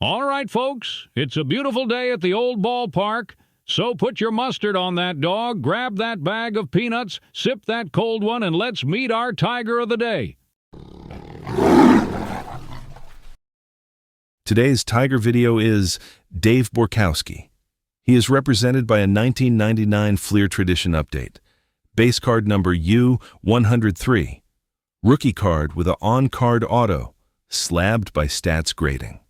All right, folks, it's a beautiful day at the old ballpark, so put your mustard on that dog, grab that bag of peanuts, sip that cold one, and let's meet our Tiger of the Day. Today's Tiger video is Dave Borkowski. He is represented by a 1999 Fleer Tradition update. Base card number U103. Rookie card with a on-card auto, slabbed by stats grading.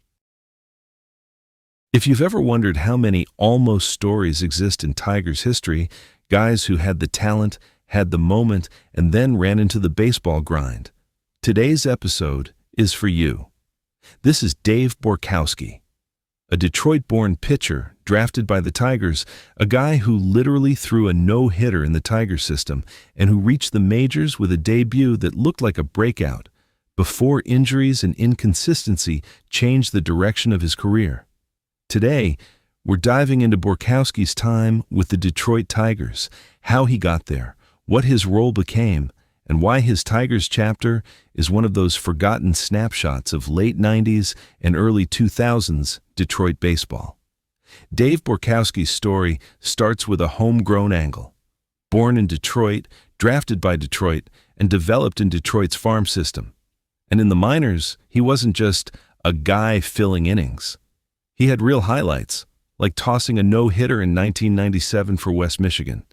If you've ever wondered how many almost stories exist in Tigers history, guys who had the talent, had the moment, and then ran into the baseball grind, today's episode is for you. This is Dave Borkowski, a Detroit-born pitcher drafted by the Tigers, a guy who literally threw a no-hitter in the Tiger system and who reached the majors with a debut that looked like a breakout before injuries and inconsistency changed the direction of his career. Today, we're diving into Borkowski's time with the Detroit Tigers, how he got there, what his role became, and why his Tigers chapter is one of those forgotten snapshots of late 90s and early 2000s Detroit baseball. Dave Borkowski's story starts with a homegrown angle. Born in Detroit, drafted by Detroit, and developed in Detroit's farm system. And in the minors, he wasn't just a guy filling innings. He had real highlights, like tossing a no-hitter in 1997 for West Michigan.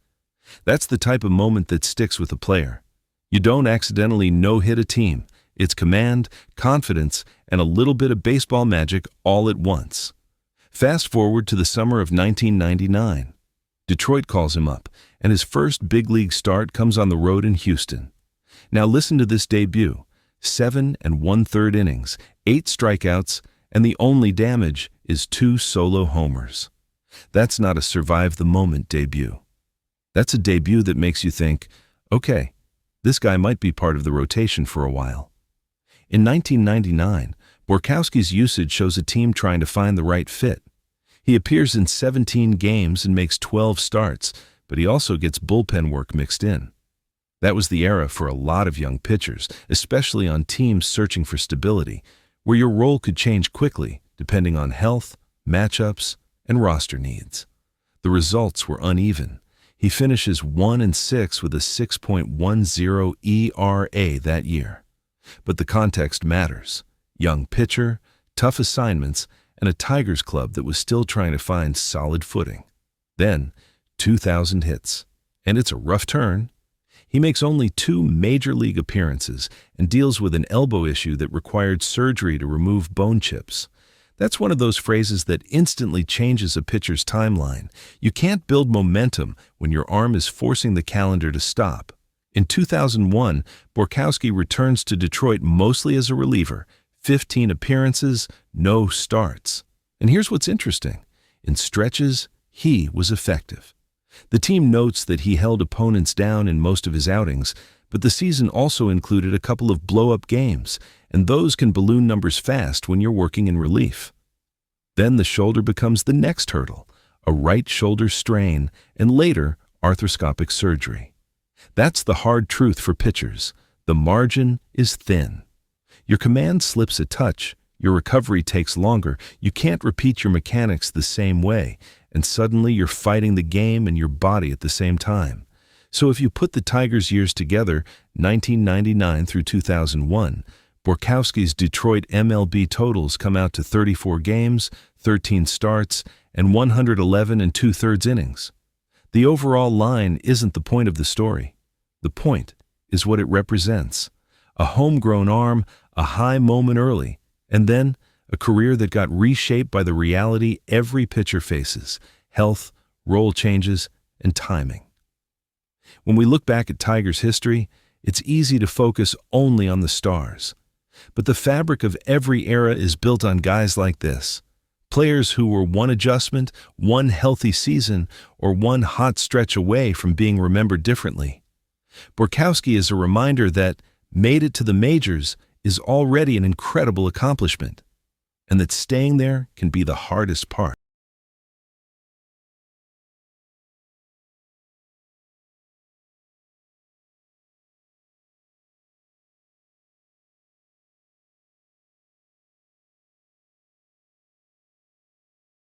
That's the type of moment that sticks with a player. You don't accidentally no-hit a team. It's command, confidence, and a little bit of baseball magic all at once. Fast forward to the summer of 1999. Detroit calls him up, and his first big league start comes on the road in Houston. Now listen to this debut. 7 1/3 innings, 8 strikeouts, and the only damage is 2 solo homers. That's not a survive-the-moment debut. That's a debut that makes you think, okay, this guy might be part of the rotation for a while. In 1999, Borkowski's usage shows a team trying to find the right fit. He appears in 17 games and makes 12 starts, but he also gets bullpen work mixed in. That was the era for a lot of young pitchers, especially on teams searching for stability, where your role could change quickly depending on health, matchups, and roster needs. The results were uneven. He finishes 1-6 with a 6.10 ERA that year. But the context matters. Young pitcher, tough assignments, and a Tigers club that was still trying to find solid footing. Then, 2,000 hits. And it's a rough turn. He makes only 2 major league appearances and deals with an elbow issue that required surgery to remove bone chips. That's one of those phrases that instantly changes a pitcher's timeline. You can't build momentum when your arm is forcing the calendar to stop. In 2001, Borkowski returns to Detroit mostly as a reliever, 15 appearances, no starts. And here's what's interesting. In stretches, he was effective. The team notes that he held opponents down in most of his outings, but the season also included a couple of blow-up games, and those can balloon numbers fast when you're working in relief. Then the shoulder becomes the next hurdle, a right shoulder strain, and later, arthroscopic surgery. That's the hard truth for pitchers. The margin is thin. Your command slips a touch, your recovery takes longer, you can't repeat your mechanics the same way, and suddenly you're fighting the game and your body at the same time. So if you put the Tigers' years together, 1999 through 2001, Borkowski's Detroit MLB totals come out to 34 games, 13 starts, and 111 2/3 innings. The overall line isn't the point of the story. The point is what it represents. A homegrown arm, a high moment early, and then a career that got reshaped by the reality every pitcher faces: health, role changes, and timing. When we look back at Tigers history, it's easy to focus only on the stars. But the fabric of every era is built on guys like this. Players who were one adjustment, one healthy season, or one hot stretch away from being remembered differently. Borkowski is a reminder that made it to the majors is already an incredible accomplishment, and that staying there can be the hardest part.